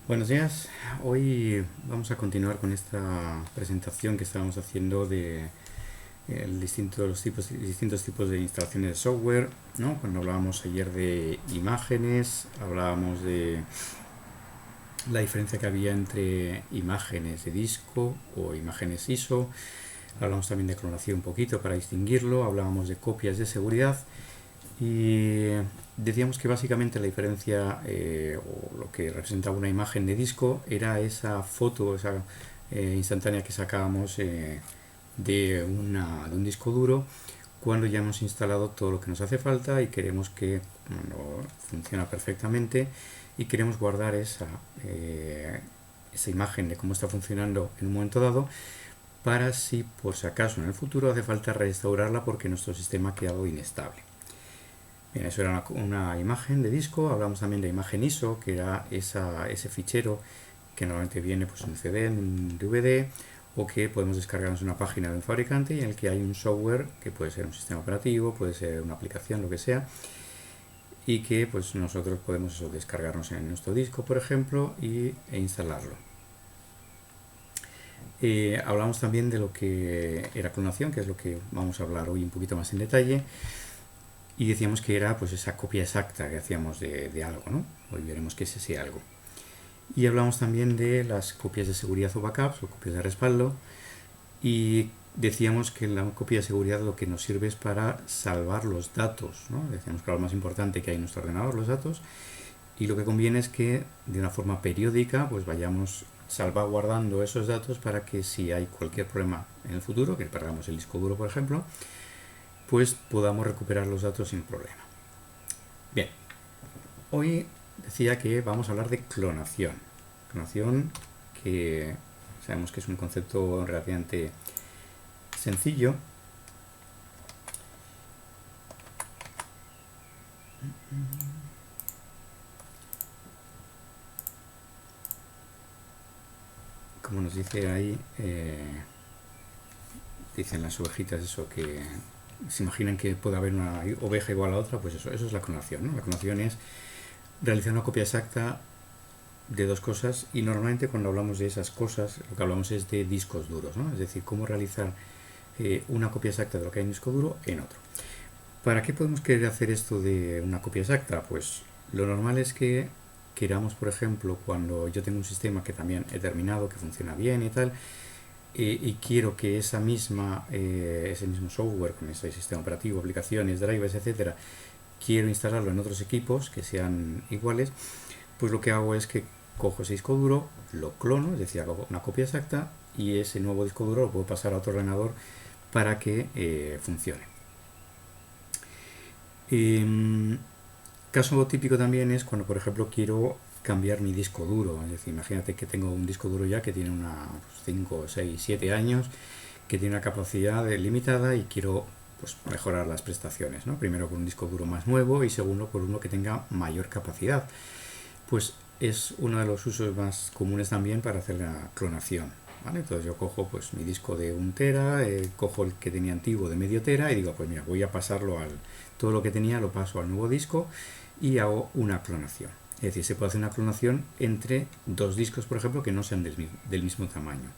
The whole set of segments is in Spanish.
Buenos días. Hoy vamos a continuar con esta presentación que estábamos haciendo de distintos tipos de instalaciones de software, ¿no? Cuando hablábamos ayer de imágenes, hablábamos de la diferencia que había entre imágenes de disco o imágenes ISO. Hablamos también de clonación un poquito para distinguirlo, hablábamos de copias de seguridad y decíamos que básicamente la diferencia o lo que representaba una imagen de disco era esa foto, esa instantánea que sacábamos de un disco duro cuando ya hemos instalado todo lo que nos hace falta y queremos que funciona perfectamente y queremos guardar esa imagen de cómo está funcionando en un momento dado para si por si acaso en el futuro hace falta restaurarla porque nuestro sistema ha quedado inestable. Bien, eso era una imagen de disco. Hablamos también de imagen ISO, que era ese fichero que normalmente viene pues, en un CD, en un DVD, o que podemos descargarnos una página de un fabricante y en el que hay un software que puede ser un sistema operativo, puede ser una aplicación, lo que sea, y que pues nosotros podemos descargarnos en nuestro disco, por ejemplo, e instalarlo. Hablamos también de lo que era clonación, que es lo que vamos a hablar hoy un poquito más en detalle. Y decíamos que era pues esa copia exacta que hacíamos de algo, ¿no? Hoy veremos qué es ese algo. Y hablamos también de las copias de seguridad o backups o copias de respaldo. Y decíamos que la copia de seguridad lo que nos sirve es para salvar los datos, ¿no? Decíamos que lo más importante que hay en nuestro ordenador, los datos. Y lo que conviene es que de una forma periódica pues vayamos salvaguardando esos datos para que si hay cualquier problema en el futuro, que perdamos el disco duro por ejemplo, pues podamos recuperar los datos sin problema. Bien, hoy decía que vamos a hablar de clonación. Clonación que sabemos que es un concepto relativamente sencillo. Como nos dice ahí, dicen las ovejitas eso que se imaginan que puede haber una oveja igual a otra, pues eso es la clonación, ¿no? La clonación es realizar una copia exacta de dos cosas y normalmente cuando hablamos de esas cosas lo que hablamos es de discos duros, ¿no? Es decir, cómo realizar una copia exacta de lo que hay en un disco duro en otro. ¿Para qué podemos querer hacer esto de una copia exacta? Pues lo normal es que queramos, por ejemplo, cuando yo tengo un sistema que también he terminado, que funciona bien y tal, y quiero que ese mismo software con ese sistema operativo, aplicaciones, drivers, etcétera, quiero instalarlo en otros equipos que sean iguales, pues lo que hago es que cojo ese disco duro, lo clono, es decir, hago una copia exacta y ese nuevo disco duro lo puedo pasar a otro ordenador para que funcione. Caso típico también es cuando, por ejemplo, quiero cambiar mi disco duro. Es decir, imagínate que tengo un disco duro ya que tiene unos 5, 6, 7 años, que tiene una capacidad limitada y quiero pues, mejorar las prestaciones, ¿no? Primero con un disco duro más nuevo y segundo por uno que tenga mayor capacidad. Pues es uno de los usos más comunes también para hacer la clonación, ¿vale? Entonces yo cojo pues mi disco de 1 tera, cojo el que tenía antiguo de medio tera y digo, pues mira, voy a pasarlo todo lo que tenía lo paso al nuevo disco y hago una clonación. Es decir, se puede hacer una clonación entre dos discos, por ejemplo, que no sean del mismo tamaño,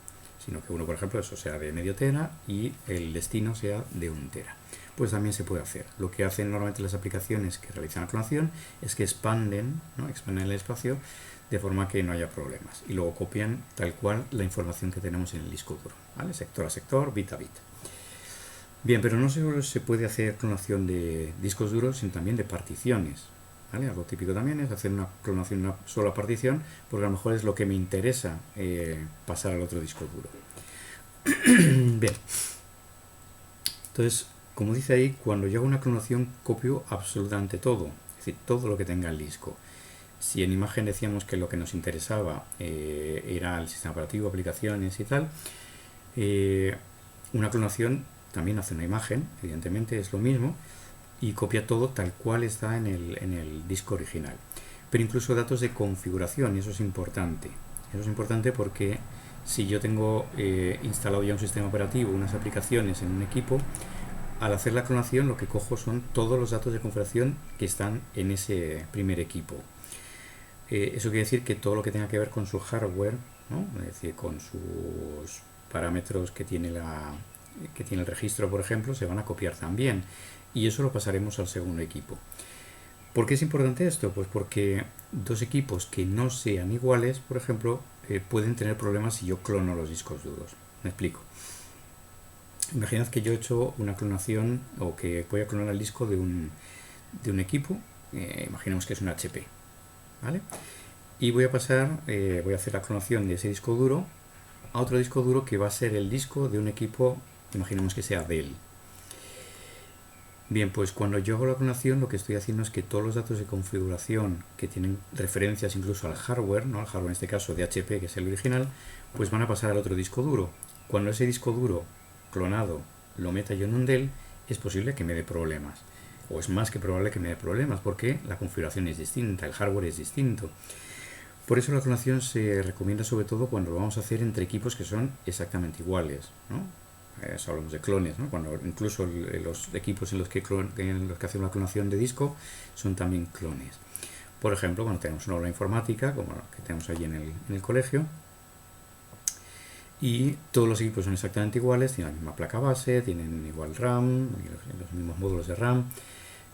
sino que uno, por ejemplo, eso sea de medio tera y el destino sea de 1 tera. Pues también se puede hacer. Lo que hacen normalmente las aplicaciones que realizan la clonación es que expanden, ¿no? Expanden el espacio de forma que no haya problemas y luego copian tal cual la información que tenemos en el disco duro, ¿vale? Sector a sector, bit a bit. Bien, pero no solo se puede hacer clonación de discos duros, sino también de particiones, ¿vale? Algo típico también es hacer una clonación de una sola partición, porque a lo mejor es lo que me interesa pasar al otro disco duro. Bien, entonces, como dice ahí, cuando yo hago una clonación copio absolutamente todo, es decir, todo lo que tenga el disco. Si en imagen decíamos que lo que nos interesaba era el sistema operativo, aplicaciones y tal, una clonación también hace una imagen, evidentemente es lo mismo, y copia todo tal cual está en el disco original. Pero incluso datos de configuración, y eso es importante. Eso es importante porque si yo tengo instalado ya un sistema operativo, unas aplicaciones en un equipo, al hacer la clonación lo que cojo son todos los datos de configuración que están en ese primer equipo. Eso quiere decir que todo lo que tenga que ver con su hardware, ¿no? Es decir, con sus parámetros que tiene el registro, por ejemplo, se van a copiar también. Y eso lo pasaremos al segundo equipo. ¿Por qué es importante esto? Pues porque dos equipos que no sean iguales, por ejemplo, pueden tener problemas si yo clono los discos duros. Me explico. Imaginad que yo he hecho una clonación o que voy a clonar el disco de un equipo, imaginemos que es un HP, ¿vale? Y voy a hacer la clonación de ese disco duro a otro disco duro que va a ser el disco de un equipo, imaginemos que sea Dell. Bien, pues cuando yo hago la clonación lo que estoy haciendo es que todos los datos de configuración que tienen referencias incluso al hardware, ¿no? Al hardware en este caso de HP, que es el original, pues van a pasar al otro disco duro. Cuando ese disco duro clonado lo meta yo en un Dell, es posible que me dé problemas. O es más que probable que me dé problemas porque la configuración es distinta, el hardware es distinto. Por eso la clonación se recomienda sobre todo cuando lo vamos a hacer entre equipos que son exactamente iguales, ¿no? Hablamos de clones, ¿no? Cuando incluso los equipos en los que hacemos la clonación de disco son también clones. Por ejemplo, cuando tenemos una aula informática, como la que tenemos allí en el colegio, y todos los equipos son exactamente iguales, tienen la misma placa base, tienen igual RAM, los mismos módulos de RAM,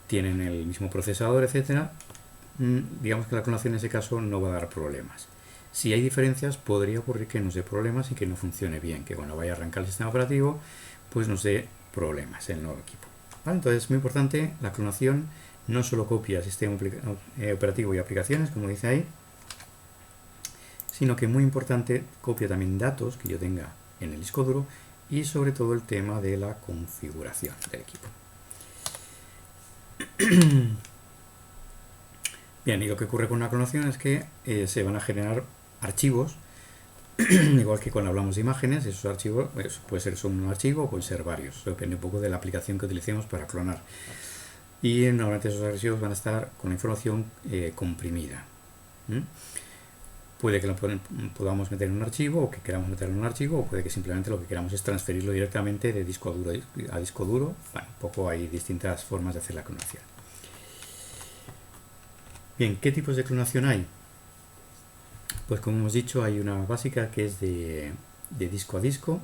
tienen el mismo procesador, etcétera. Digamos que la clonación en ese caso no va a dar problemas. Si hay diferencias, podría ocurrir que nos dé problemas y que no funcione bien, que cuando vaya a arrancar el sistema operativo, pues nos dé problemas en el nuevo equipo. ¿Vale? Entonces es muy importante, la clonación no solo copia sistema operativo y aplicaciones, como dice ahí, sino que muy importante, copia también datos que yo tenga en el disco duro y sobre todo el tema de la configuración del equipo. Bien, y lo que ocurre con una clonación es que se van a generar archivos, igual que cuando hablamos de imágenes, esos archivos puede ser solo un archivo o pueden ser varios, depende un poco de la aplicación que utilicemos para clonar. Y normalmente esos archivos van a estar con la información comprimida. Puede que lo podamos meter en un archivo o que queramos meterlo en un archivo, o puede que simplemente lo que queramos es transferirlo directamente de disco duro a disco duro. Bueno, un poco hay distintas formas de hacer la clonación. Bien, ¿qué tipos de clonación hay? Pues como hemos dicho, hay una básica que es de disco a disco,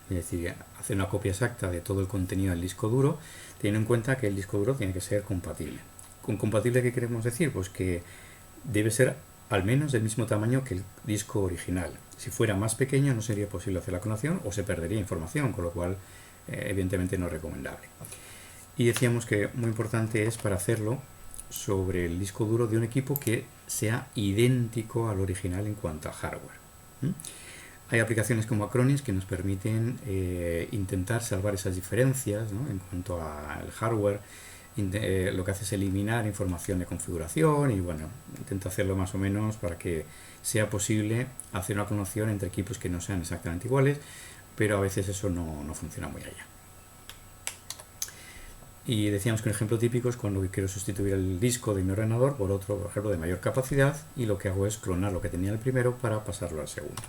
es decir, hacer una copia exacta de todo el contenido del disco duro, teniendo en cuenta que el disco duro tiene que ser compatible. ¿Con compatible qué queremos decir? Pues que debe ser al menos del mismo tamaño que el disco original. Si fuera más pequeño no sería posible hacer la clonación o se perdería información, con lo cual evidentemente no es recomendable. Y decíamos que muy importante es para hacerlo sobre el disco duro de un equipo que sea idéntico al original en cuanto a hardware. Hay aplicaciones como Acronis que nos permiten intentar salvar esas diferencias, ¿no? En cuanto al hardware. Lo que hace es eliminar información de configuración y bueno, intenta hacerlo más o menos para que sea posible hacer una clonación entre equipos que no sean exactamente iguales, pero a veces eso no funciona muy allá. Y decíamos que un ejemplo típico es cuando quiero sustituir el disco de mi ordenador por otro, por ejemplo, de mayor capacidad, y lo que hago es clonar lo que tenía el primero para pasarlo al segundo.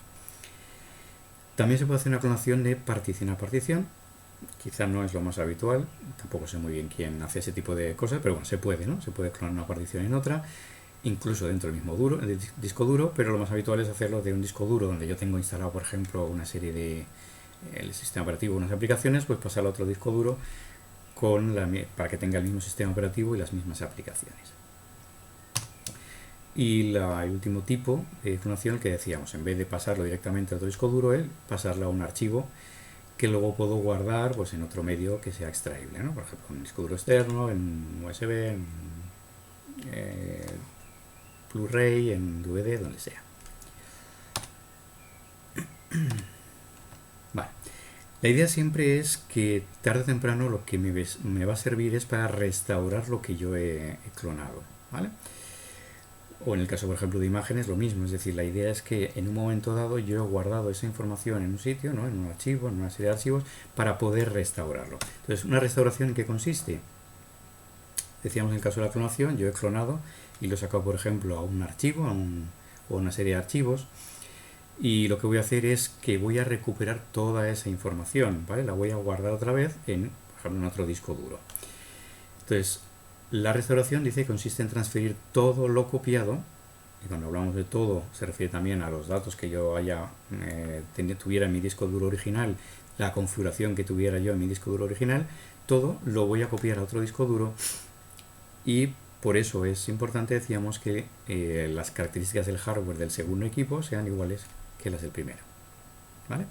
También se puede hacer una clonación de partición a partición. Quizá no es lo más habitual, tampoco sé muy bien quién hace ese tipo de cosas, pero bueno, se puede, ¿no? Se puede clonar una partición en otra, incluso dentro del mismo disco duro, pero lo más habitual es hacerlo de un disco duro donde yo tengo instalado, por ejemplo, una serie de el sistema operativo, unas aplicaciones, pues pasarlo a otro disco duro para que tenga el mismo sistema operativo y las mismas aplicaciones. Y el último tipo de clonación, el que decíamos, en vez de pasarlo directamente a otro disco duro, pasarlo a un archivo que luego puedo guardar pues, en otro medio que sea extraíble, ¿no? Por ejemplo, en un disco duro externo, en USB, en Blu-ray, en DVD, donde sea. Vale. La idea siempre es que tarde o temprano lo que me va a servir es para restaurar lo que yo he clonado, ¿vale? O en el caso, por ejemplo, de imágenes, lo mismo. Es decir, la idea es que en un momento dado yo he guardado esa información en un sitio, ¿no? En un archivo, en una serie de archivos, para poder restaurarlo. Entonces, ¿una restauración en qué consiste? Decíamos en el caso de la clonación, yo he clonado y lo he sacado, por ejemplo, a un archivo, o a una serie de archivos, y lo que voy a hacer es que voy a recuperar toda esa información, ¿vale? La voy a guardar otra vez por ejemplo, en otro disco duro. Entonces, la restauración dice que consiste en transferir todo lo copiado y cuando hablamos de todo se refiere también a los datos que yo tuviera en mi disco duro original, la configuración que tuviera yo en mi disco duro original, todo lo voy a copiar a otro disco duro, y por eso es importante, decíamos, que las características del hardware del segundo equipo sean iguales que las del primero, ¿vale?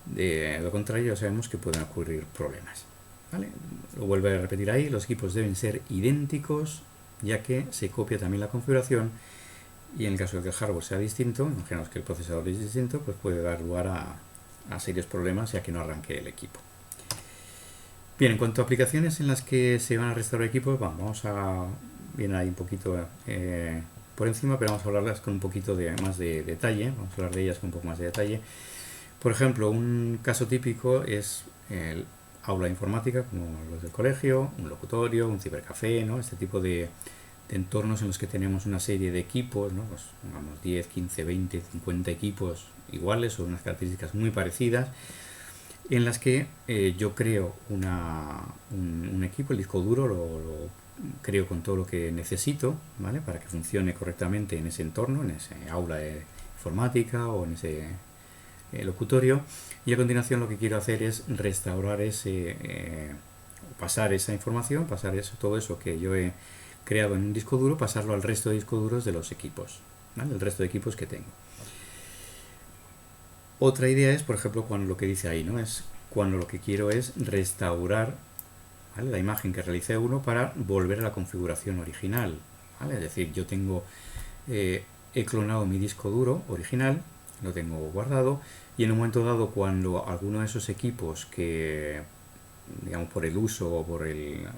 De lo contrario, sabemos que pueden ocurrir problemas, ¿vale? Lo vuelvo a repetir ahí, los equipos deben ser idénticos, ya que se copia también la configuración, y en el caso de que el hardware sea distinto, imaginemos que el procesador es distinto, pues puede dar lugar a serios problemas, ya que no arranque el equipo. Bien, en cuanto a aplicaciones en las que se van a restaurar equipos, vamos a... Viene ahí un poquito por encima, pero vamos a hablarlas con un poquito más de detalle, vamos a hablar de ellas con un poco más de detalle. Por ejemplo, un caso típico es el aula informática, como los del colegio, un locutorio, un cibercafé, ¿no? Este tipo de entornos en los que tenemos una serie de equipos, ¿no? Pues, digamos, 10, 15, 20, 50 equipos iguales o unas características muy parecidas, en las que yo creo un equipo, el disco duro, lo creo con todo lo que necesito, ¿vale? Para que funcione correctamente en ese entorno, en ese aula de informática o en ese locutorio, y a continuación lo que quiero hacer es restaurar pasar esa información, todo eso que yo he creado en un disco duro, pasarlo al resto de discos duros de los equipos, ¿vale? El resto de equipos que tengo. Otra idea es, por ejemplo, cuando lo que dice ahí, ¿no? Es cuando lo que quiero es restaurar, ¿vale?, la imagen que realicé uno para volver a la configuración original, ¿vale? Es decir, yo he clonado mi disco duro original, lo tengo guardado, y en un momento dado, cuando alguno de esos equipos que, digamos, por el uso o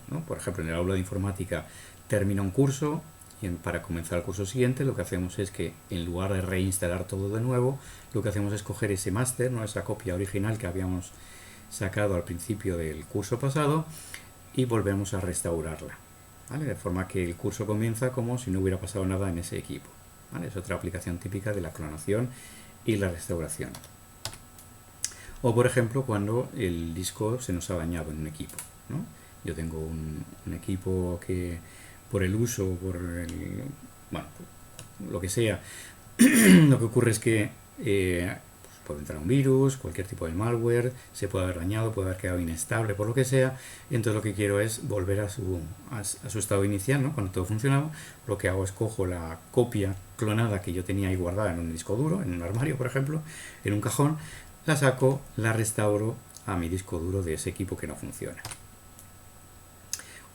¿no? Por ejemplo, en el aula de informática termina un curso, y para comenzar el curso siguiente lo que hacemos es que, en lugar de reinstalar todo de nuevo, lo que hacemos es coger ese máster, ¿no? Esa copia original que habíamos sacado al principio del curso pasado, y volvemos a restaurarla, ¿vale? De forma que el curso comienza como si no hubiera pasado nada en ese equipo, ¿vale? Es otra aplicación típica de la clonación y la restauración. O, por ejemplo, cuando el disco se nos ha dañado en un equipo, ¿no? Yo tengo un equipo que, por el uso, bueno, lo que sea, lo que ocurre es que puede entrar un virus, cualquier tipo de malware, se puede haber dañado, puede haber quedado inestable, por lo que sea, y entonces lo que quiero es volver a su estado inicial, ¿no? Cuando todo funcionaba. Lo que hago es cojo la copia clonada que yo tenía ahí guardada en un disco duro, en un armario, por ejemplo, en un cajón, la saco, la restauro a mi disco duro de ese equipo que no funciona.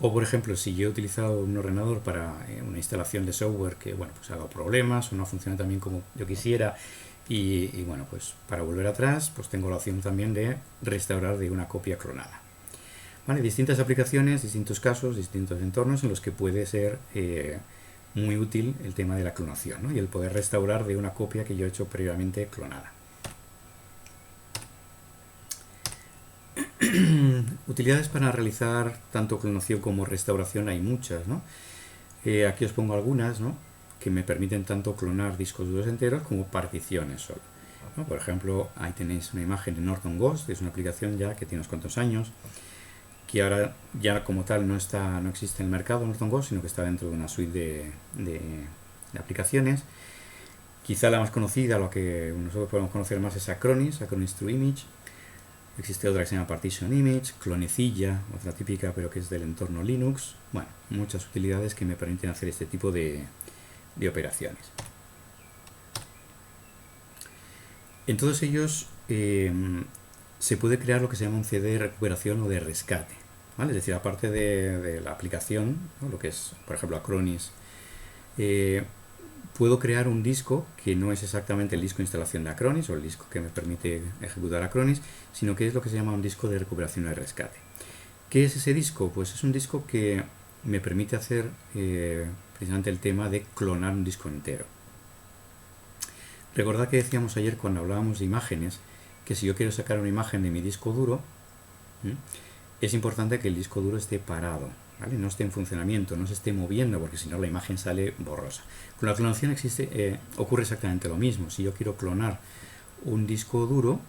O, por ejemplo, si yo he utilizado un ordenador para una instalación de software que, bueno, pues ha dado problemas o no funciona tan bien como yo quisiera, y bueno, pues para volver atrás, pues tengo la opción también de restaurar de una copia clonada, ¿vale? Distintas aplicaciones, distintos casos, distintos entornos en los que puede ser muy útil el tema de la clonación, ¿no? Y el poder restaurar de una copia que yo he hecho previamente clonada. Utilidades para realizar tanto clonación como restauración hay muchas, ¿no? Aquí os pongo algunas, ¿no?, que me permiten tanto clonar discos duros enteros como particiones solo, ¿no? Por ejemplo, ahí tenéis una imagen de Norton Ghost, que es una aplicación ya que tiene unos cuantos años, que ahora ya como tal no existe en el mercado Norton Ghost, sino que está dentro de una suite de aplicaciones. Quizá la más conocida, lo que nosotros podemos conocer más, es Acronis True Image. Existe otra que se llama Partition Image, Clonecilla, otra típica pero que es del entorno Linux. Bueno, muchas utilidades que me permiten hacer este tipo de operaciones. En todos ellos se puede crear lo que se llama un CD de recuperación o de rescate, ¿vale? Es decir, aparte de la aplicación, ¿no?, lo que es, por ejemplo, Acronis, puedo crear un disco que no es exactamente el disco de instalación de Acronis o el disco que me permite ejecutar Acronis, sino que es lo que se llama un disco de recuperación o de rescate. ¿Qué es ese disco? Pues es un disco que me permite hacer precisamente el tema de clonar un disco entero. Recordad que decíamos ayer, cuando hablábamos de imágenes, que si yo quiero sacar una imagen de mi disco duro, es importante que el disco duro esté parado, ¿vale? No esté en funcionamiento, no se esté moviendo, porque si no la imagen sale borrosa. Con la clonación ocurre exactamente lo mismo. Si yo quiero clonar un disco duro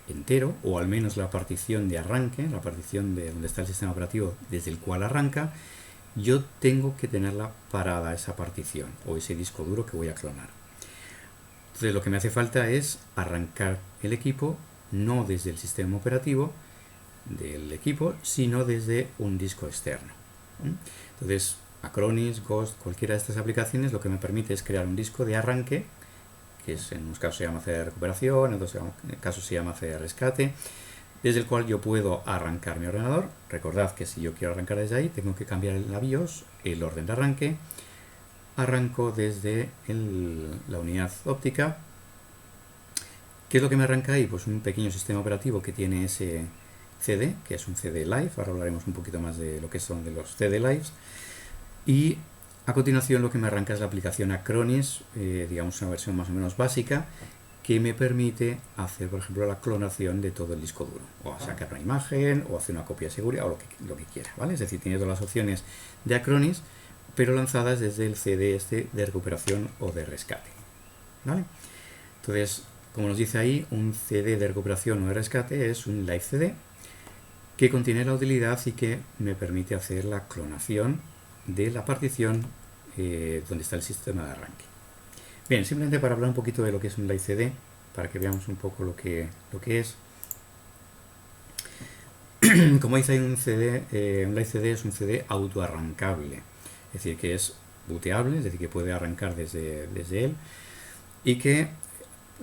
entero, o al menos la partición de arranque, la partición de donde está el sistema operativo desde el cual arranca, yo tengo que tenerla parada esa partición o ese disco duro que voy a clonar. Entonces lo que me hace falta es arrancar el equipo no desde el sistema operativo del equipo, sino desde un disco externo. Entonces Acronis, Ghost, cualquiera de estas aplicaciones lo que me permite es crear un disco de arranque, que es, en unos casos se llama C de recuperación, en otros casos se llama C de rescate, desde el cual yo puedo arrancar mi ordenador. Recordad que si yo quiero arrancar desde ahí, tengo que cambiar la BIOS, el orden de arranque. Arranco desde la unidad óptica. ¿Qué es lo que me arranca ahí? Pues un pequeño sistema operativo que tiene ese CD, que es un CD Live. Ahora hablaremos un poquito más de lo que son de los CD Lives. Y a continuación lo que me arranca es la aplicación Acronis, digamos una versión más o menos básica, que me permite hacer, por ejemplo, la clonación de todo el disco duro, o sacar una imagen, o hacer una copia de seguridad, o lo que quiera, ¿vale? Es decir, tiene todas las opciones de Acronis, pero lanzadas desde el CD de recuperación o de rescate, ¿vale? Entonces, como nos dice ahí, un CD de recuperación o de rescate es un Live CD que contiene la utilidad y que me permite hacer la clonación de la partición donde está el sistema de arranque. Bien, simplemente para hablar un poquito de lo que es un Live CD, para que veamos un poco lo que es. Como dice ahí, un Live CD es un CD autoarrancable, es decir, que es booteable, es decir, que puede arrancar desde él, y que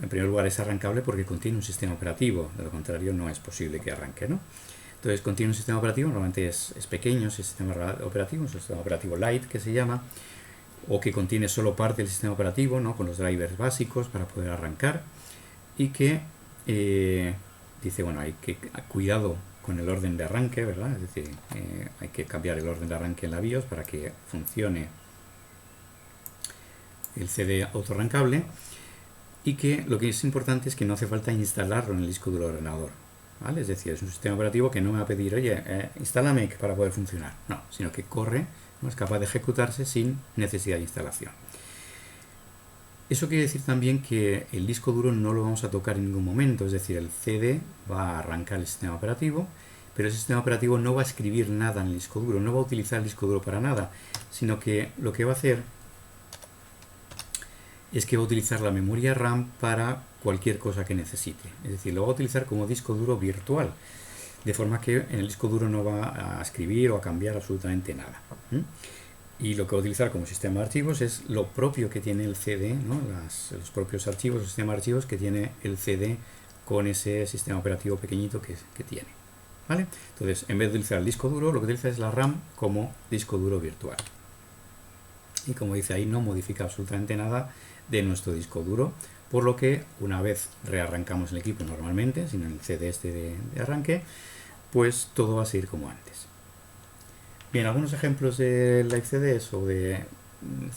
en primer lugar es arrancable porque contiene un sistema operativo, de lo contrario no es posible que arranque, ¿no? Entonces contiene un sistema operativo, normalmente es pequeño ese sistema operativo, un sistema operativo light que se llama, o que contiene solo parte del sistema operativo, ¿no? Con los drivers básicos para poder arrancar, y que dice, bueno, hay que cuidado con el orden de arranque, ¿verdad? Es decir, hay que cambiar el orden de arranque en la BIOS para que funcione el CD autoarrancable, y que lo que es importante es que no hace falta instalarlo en el disco duro del ordenador, ¿vale? Es decir, es un sistema operativo que no me va a pedir, oye, instálame para poder funcionar, no, sino que corre, ¿no? Es capaz de ejecutarse sin necesidad de instalación. Eso quiere decir también que el disco duro no lo vamos a tocar en ningún momento, es decir, el CD va a arrancar el sistema operativo, pero el sistema operativo no va a escribir nada en el disco duro, no va a utilizar el disco duro para nada, sino que lo que va a hacer es que va a utilizar la memoria RAM para cualquier cosa que necesite. Es decir, lo va a utilizar como disco duro virtual, de forma que en el disco duro no va a escribir o a cambiar absolutamente nada. Y lo que va a utilizar como sistema de archivos es lo propio que tiene el CD, ¿no? Los propios archivos, el sistema de archivos que tiene el CD con ese sistema operativo pequeñito que tiene, ¿vale? Entonces, en vez de utilizar el disco duro, lo que utiliza es la RAM como disco duro virtual. Y como dice ahí, no modifica absolutamente nada de nuestro disco duro, por lo que una vez rearrancamos el equipo normalmente, sin el CD de arranque, pues todo va a seguir como antes. Bien, algunos ejemplos de Live CDs o de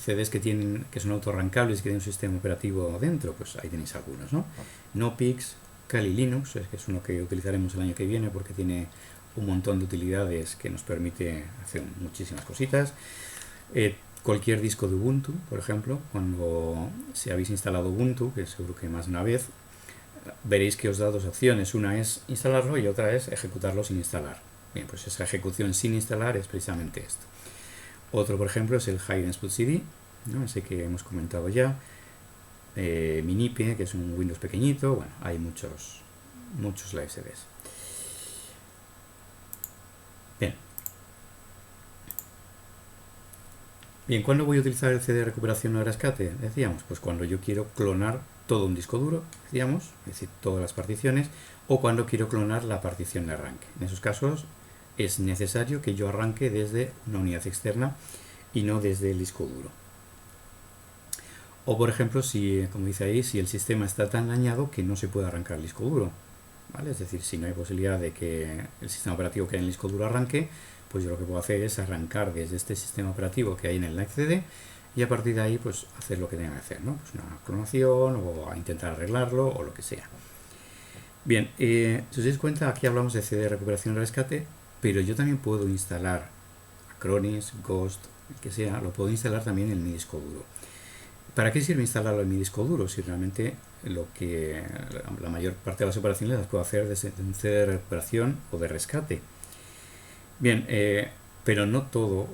CDs que son autoarrancables y que tienen un sistema operativo dentro, pues ahí tenéis algunos, ¿no? Knoppix, Kali Linux, que es uno que utilizaremos el año que viene porque tiene un montón de utilidades que nos permite hacer muchísimas cositas. Cualquier disco de Ubuntu, por ejemplo, cuando si habéis instalado Ubuntu, que seguro que más de una vez, veréis que os da dos opciones. Una es instalarlo y otra es ejecutarlo sin instalar. Bien, pues esa ejecución sin instalar es precisamente esto. Otro, por ejemplo, es el HideandSpotCD, ¿no? Ese que hemos comentado ya. Minipe, que es un Windows pequeñito. Bueno, hay muchos Live CDs. Bien, ¿cuándo voy a utilizar el CD de recuperación o de rescate? Decíamos, pues cuando yo quiero clonar todo un disco duro, decíamos, es decir, todas las particiones, o cuando quiero clonar la partición de arranque. En esos casos es necesario que yo arranque desde una unidad externa y no desde el disco duro. O por ejemplo, si, como dice ahí, si el sistema está tan dañado que no se puede arrancar el disco duro, ¿vale? Es decir, si no hay posibilidad de que el sistema operativo que hay en el disco duro arranque, pues yo lo que puedo hacer es arrancar desde este sistema operativo que hay en el Live CD y a partir de ahí pues hacer lo que tenga que hacer, ¿no? Pues una clonación o a intentar arreglarlo o lo que sea. Bien, si os dais cuenta, aquí hablamos de CD de recuperación y rescate, pero yo también puedo instalar Acronis, Ghost, el que sea, lo puedo instalar también en mi disco duro. ¿Para qué sirve instalarlo en mi disco duro? Si realmente la mayor parte de las operaciones las puedo hacer desde un CD de recuperación o de rescate. Bien, pero no todo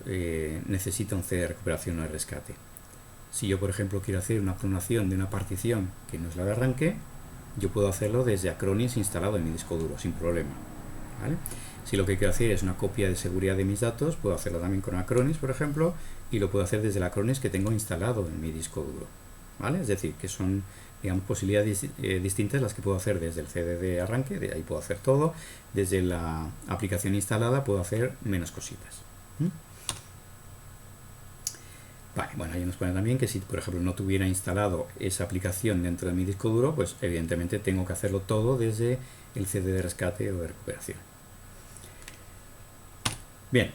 necesita un CD de recuperación o de rescate. Si yo, por ejemplo, quiero hacer una clonación de una partición que no es la de arranque, yo puedo hacerlo desde Acronis instalado en mi disco duro, sin problema, ¿vale? Si lo que quiero hacer es una copia de seguridad de mis datos, puedo hacerlo también con Acronis, por ejemplo, y lo puedo hacer desde el Acronis que tengo instalado en mi disco duro, ¿vale? Es decir, que son, digamos, posibilidades distintas las que puedo hacer desde el CD de arranque, de ahí puedo hacer todo, desde la aplicación instalada puedo hacer menos cositas. Vale, bueno, ahí nos pone también que si, por ejemplo, no tuviera instalado esa aplicación dentro de mi disco duro, pues evidentemente tengo que hacerlo todo desde el CD de rescate o de recuperación. Bien,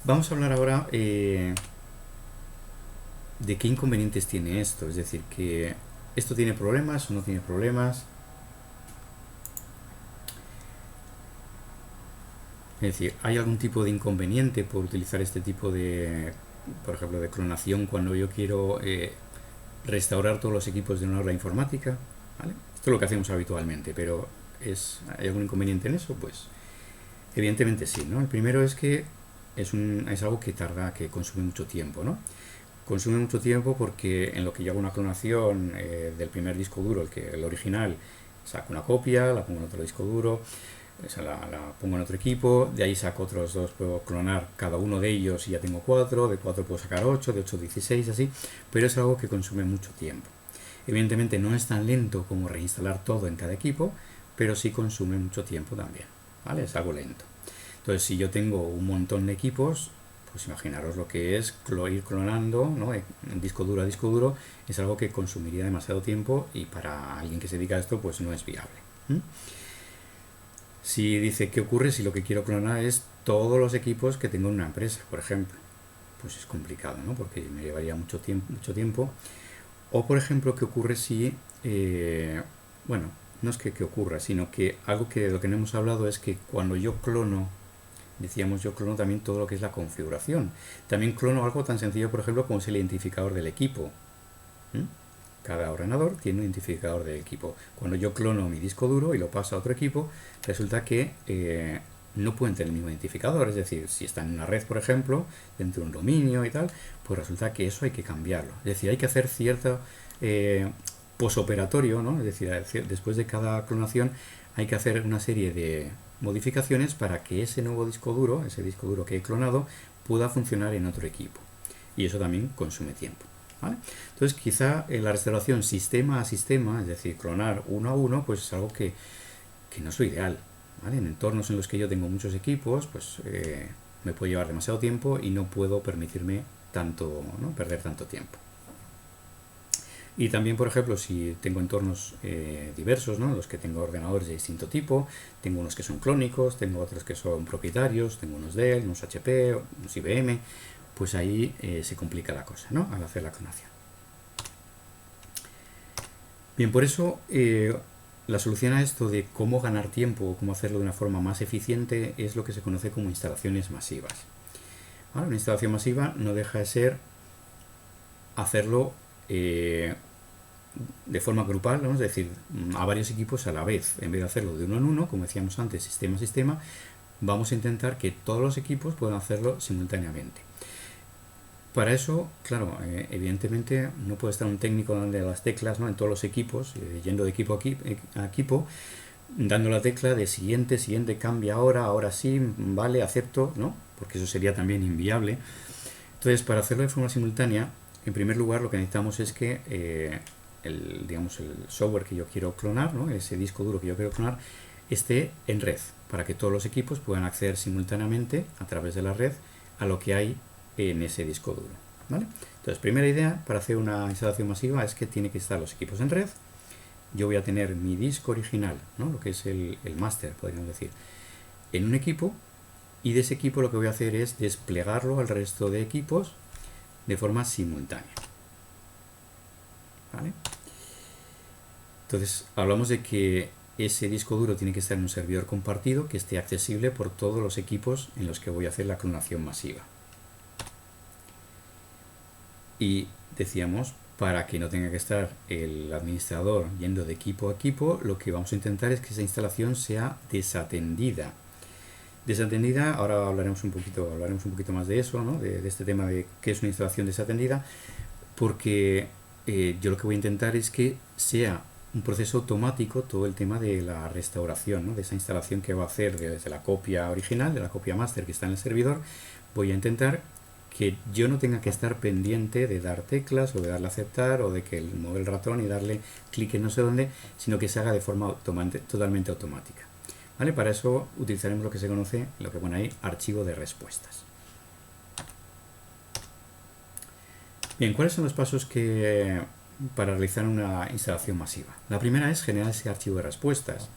vamos a hablar ahora de qué inconvenientes tiene esto, es decir, que esto tiene problemas o no tiene problemas. Es decir, ¿hay algún tipo de inconveniente por utilizar este tipo de, por ejemplo, de clonación cuando yo quiero restaurar todos los equipos de una aula informática? ¿Vale? Esto es lo que hacemos habitualmente, pero ¿hay algún inconveniente en eso? Pues evidentemente sí, ¿no? El primero es que es algo que consume mucho tiempo, ¿no? Consume mucho tiempo porque en lo que yo hago una clonación del primer disco duro, el original, saco una copia, la pongo en otro disco duro, la pongo en otro equipo, de ahí saco otros dos, puedo clonar cada uno de ellos y ya tengo 4, de 4 puedo sacar 8, de 8 16, así, pero es algo que consume mucho tiempo. Evidentemente no es tan lento como reinstalar todo en cada equipo, pero sí consume mucho tiempo también, ¿vale? Es algo lento. Entonces, si yo tengo un montón de equipos, pues imaginaros lo que es ir clonando, ¿no? En disco duro a disco duro, es algo que consumiría demasiado tiempo y para alguien que se dedica a esto, pues no es viable. Si dice, ¿qué ocurre si lo que quiero clonar es todos los equipos que tengo en una empresa, por ejemplo? Pues es complicado, ¿no? Porque me llevaría mucho tiempo. O, por ejemplo, ¿qué ocurre si... bueno, no es que ocurra, sino que algo que de lo que no hemos hablado es que cuando yo clono, decíamos, yo clono también todo lo que es la configuración. También clono algo tan sencillo, por ejemplo, como es el identificador del equipo. Cada ordenador tiene un identificador del equipo. Cuando yo clono mi disco duro y lo paso a otro equipo, resulta que no pueden tener el mismo identificador. Es decir, si está en una red, por ejemplo, dentro de un dominio y tal, pues resulta que eso hay que cambiarlo. Es decir, hay que hacer cierto posoperatorio, ¿no? Es decir, después de cada clonación hay que hacer una serie de modificaciones para que ese nuevo disco duro, ese disco duro que he clonado, pueda funcionar en otro equipo. Y eso también consume tiempo, ¿vale? Entonces, quizá la restauración sistema a sistema, es decir, clonar uno a uno, pues es algo que no es lo ideal, ¿vale? En entornos en los que yo tengo muchos equipos, pues me puede llevar demasiado tiempo y no puedo permitirme perder tanto tiempo. Y también, por ejemplo, si tengo entornos diversos, ¿no? Los que tengo ordenadores de distinto tipo, tengo unos que son clónicos, tengo otros que son propietarios, tengo unos Dell, unos HP, unos IBM, pues ahí se complica la cosa, ¿no? Al hacer la clonación. Bien, por eso la solución a esto de cómo ganar tiempo o cómo hacerlo de una forma más eficiente es lo que se conoce como instalaciones masivas. ¿Vale? Una instalación masiva no deja de ser hacerlo de forma grupal, ¿no? Es decir, a varios equipos a la vez. En vez de hacerlo de uno en uno, como decíamos antes, sistema a sistema, vamos a intentar que todos los equipos puedan hacerlo simultáneamente. Para eso, claro, evidentemente no puede estar un técnico dando las teclas, ¿no? En todos los equipos, yendo de equipo a equipo, dando la tecla de siguiente, cambia ahora sí, vale, acepto, ¿no? Porque eso sería también inviable. Entonces, para hacerlo de forma simultánea, en primer lugar lo que necesitamos es que el software que yo quiero clonar, ¿no? Ese disco duro que yo quiero clonar, esté en red, para que todos los equipos puedan acceder simultáneamente a través de la red a lo que hay en ese disco duro, ¿vale? Entonces, primera idea para hacer una instalación masiva es que tiene que estar los equipos en red. Yo voy a tener mi disco original, ¿no? Lo que es el máster, podríamos decir, en un equipo, y de ese equipo lo que voy a hacer es desplegarlo al resto de equipos de forma simultánea, ¿vale? Entonces, hablamos de que ese disco duro tiene que estar en un servidor compartido que esté accesible por todos los equipos en los que voy a hacer la clonación masiva. Y decíamos, para que no tenga que estar el administrador yendo de equipo a equipo, lo que vamos a intentar es que esa instalación sea desatendida. Desatendida, ahora hablaremos un poquito más de eso, ¿no? De este tema de qué es una instalación desatendida, porque yo lo que voy a intentar es que sea un proceso automático todo el tema de la restauración, ¿no? De esa instalación que va a hacer desde la copia original, de la copia master que está en el servidor. Voy a intentar que yo no tenga que estar pendiente de dar teclas o de darle a aceptar o de que mueva el ratón y darle clic en no sé dónde, sino que se haga de forma totalmente automática. ¿Vale? Para eso utilizaremos lo que se conoce, lo que pone ahí, archivo de respuestas. Bien, ¿cuáles son los pasos para realizar una instalación masiva? La primera es generar ese archivo de respuestas.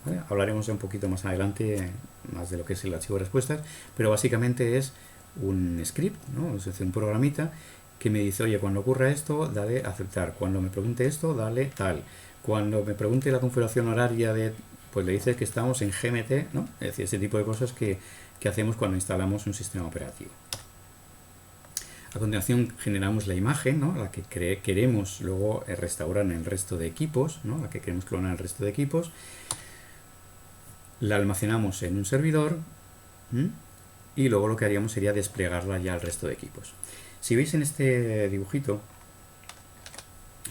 ¿Vale? Hablaremos un poquito más adelante más de lo que es el archivo de respuestas, pero básicamente es un script, ¿no? Es decir, un programita que me dice, oye, cuando ocurra esto, dale aceptar. Cuando me pregunte esto, dale tal. Cuando me pregunte la configuración horaria pues le dices que estamos en GMT, ¿no? Es decir, ese tipo de cosas que hacemos cuando instalamos un sistema operativo. A continuación generamos la imagen, ¿no? La que queremos luego restaurar en el resto de equipos, ¿no? La que queremos clonar en el resto de equipos. La almacenamos en un servidor. Y luego lo que haríamos sería desplegarla ya al resto de equipos. Si veis en este dibujito,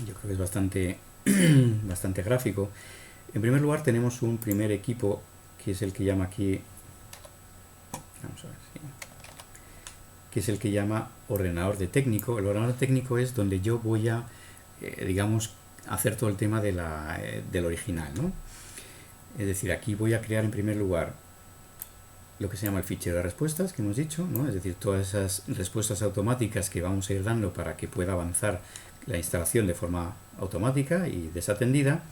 yo creo que es bastante gráfico. En primer lugar tenemos un primer equipo que es el que llama aquí, vamos a ver, que es el que llama ordenador de técnico. El ordenador técnico es donde yo voy a, digamos, hacer todo el tema del original, ¿no? Es decir, aquí voy a crear en primer lugar lo que se llama el fichero de respuestas que hemos dicho, ¿no? Es decir, todas esas respuestas automáticas que vamos a ir dando para que pueda avanzar la instalación de forma automática y desatendida.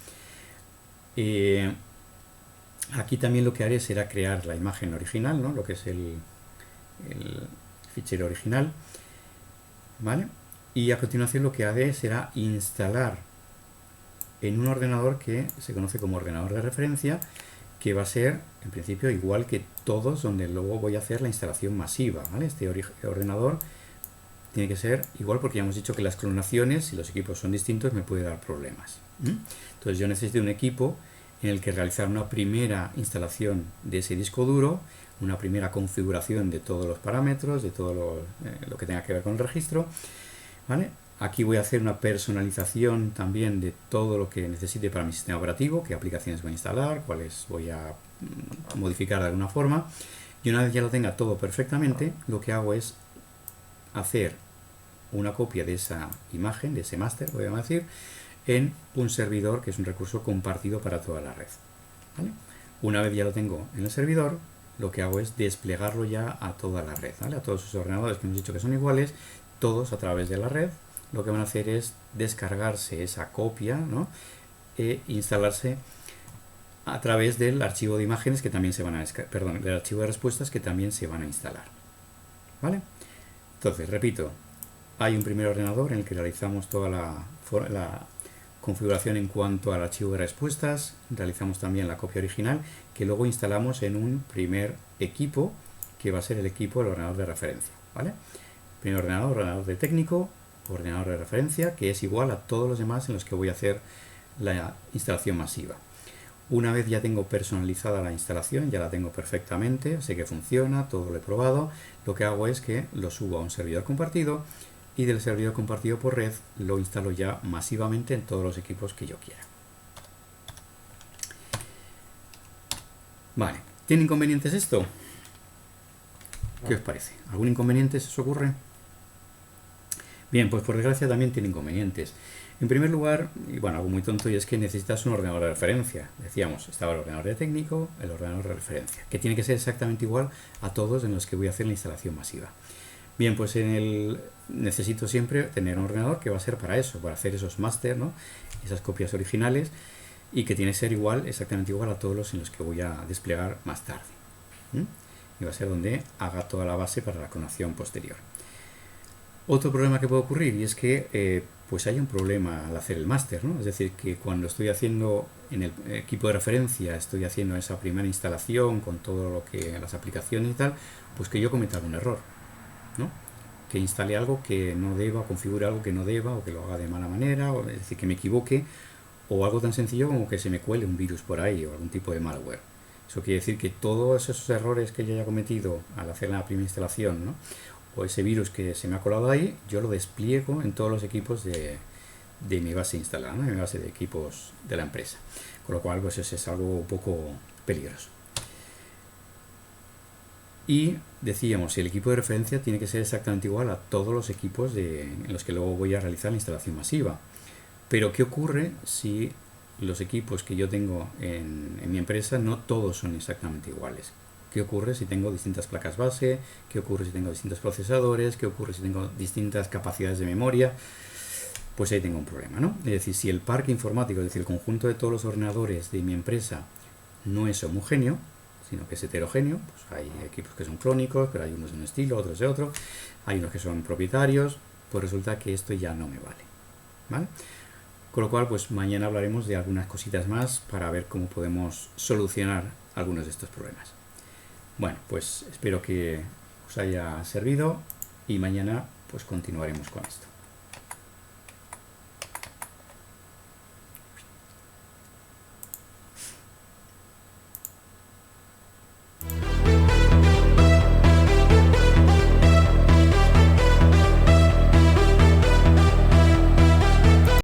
Aquí también lo que haré será crear la imagen original, ¿no? Lo que es el fichero original, ¿vale? Y a continuación lo que haré será instalar en un ordenador que se conoce como ordenador de referencia, que va a ser en principio igual que todos, donde luego voy a hacer la instalación masiva, ¿vale? Este ordenador tiene que ser igual porque ya hemos dicho que las clonaciones, si los equipos son distintos, me puede dar problemas. Entonces yo necesito un equipo en el que realizar una primera instalación de ese disco duro, una primera configuración de todos los parámetros, de todo lo que tenga que ver con el registro, ¿vale? Aquí voy a hacer una personalización también de todo lo que necesite para mi sistema operativo, qué aplicaciones voy a instalar, cuáles voy a modificar de alguna forma. Y una vez ya lo tenga todo perfectamente, lo que hago es hacer una copia de esa imagen, de ese máster, voy a decir, en un servidor que es un recurso compartido para toda la red, ¿vale? Una vez ya lo tengo en el servidor, lo que hago es desplegarlo ya a toda la red, ¿vale? A todos esos ordenadores que hemos dicho que son iguales, todos a través de la red. Lo que van a hacer es descargarse esa copia, ¿no? E instalarse a través del archivo de imágenes que también se van a del archivo de respuestas que también se van a instalar, ¿vale? Entonces, repito, hay un primer ordenador en el que realizamos toda la configuración en cuanto al archivo de respuestas, realizamos también la copia original que luego instalamos en un primer equipo que va a ser el equipo del ordenador de referencia, ¿vale? Primer ordenador de técnico, ordenador de referencia, que es igual a todos los demás en los que voy a hacer la instalación masiva. Una vez ya tengo personalizada la instalación, ya la tengo perfectamente, sé que funciona, todo lo he probado, lo que hago es que lo subo a un servidor compartido y del servidor compartido por red lo instalo ya masivamente en todos los equipos que yo quiera. Vale, ¿tiene inconvenientes esto? ¿Qué os parece? ¿Algún inconveniente se os ocurre? Bien, pues por desgracia también tiene inconvenientes. En primer lugar, y bueno, algo muy tonto, y es que necesitas un ordenador de referencia. Decíamos, estaba el ordenador de técnico, el ordenador de referencia, que tiene que ser exactamente igual a todos en los que voy a hacer la instalación masiva. Bien, pues necesito siempre tener un ordenador que va a ser para eso, para hacer esos máster, ¿no? Esas copias originales, y que tiene que ser igual, exactamente igual a todos los en los que voy a desplegar más tarde. Y va a ser donde haga toda la base para la clonación posterior. Otro problema que puede ocurrir y es que pues hay un problema al hacer el máster, ¿no? Es decir, que cuando estoy haciendo en el equipo de referencia, estoy haciendo esa primera instalación con todo lo que las aplicaciones y tal, pues que yo cometa algún error, ¿no? Que instale algo que no deba, configure algo que no deba, o que lo haga de mala manera, o es decir, que me equivoque, o algo tan sencillo como que se me cuele un virus por ahí o algún tipo de malware. Eso quiere decir que todos esos errores que yo haya cometido al hacer la primera instalación, ¿no? O ese virus que se me ha colado ahí, yo lo despliego en todos los equipos de mi base instalada, ¿no? Mi base de equipos de la empresa. Con lo cual, pues eso es algo un poco peligroso. Y decíamos, el equipo de referencia tiene que ser exactamente igual a todos los equipos en los que luego voy a realizar la instalación masiva. Pero ¿qué ocurre si los equipos que yo tengo en mi empresa no todos son exactamente iguales? ¿Qué ocurre si tengo distintas placas base? ¿Qué ocurre si tengo distintos procesadores? ¿Qué ocurre si tengo distintas capacidades de memoria? Pues ahí tengo un problema, ¿no? Es decir, si el parque informático, es decir, el conjunto de todos los ordenadores de mi empresa no es homogéneo, sino que es heterogéneo, pues hay equipos que son clónicos, pero hay unos de un estilo, otros de otro, hay unos que son propietarios, pues resulta que esto ya no me vale, ¿vale? Con lo cual, pues mañana hablaremos de algunas cositas más para ver cómo podemos solucionar algunos de estos problemas. Bueno, pues espero que os haya servido y mañana pues continuaremos con esto.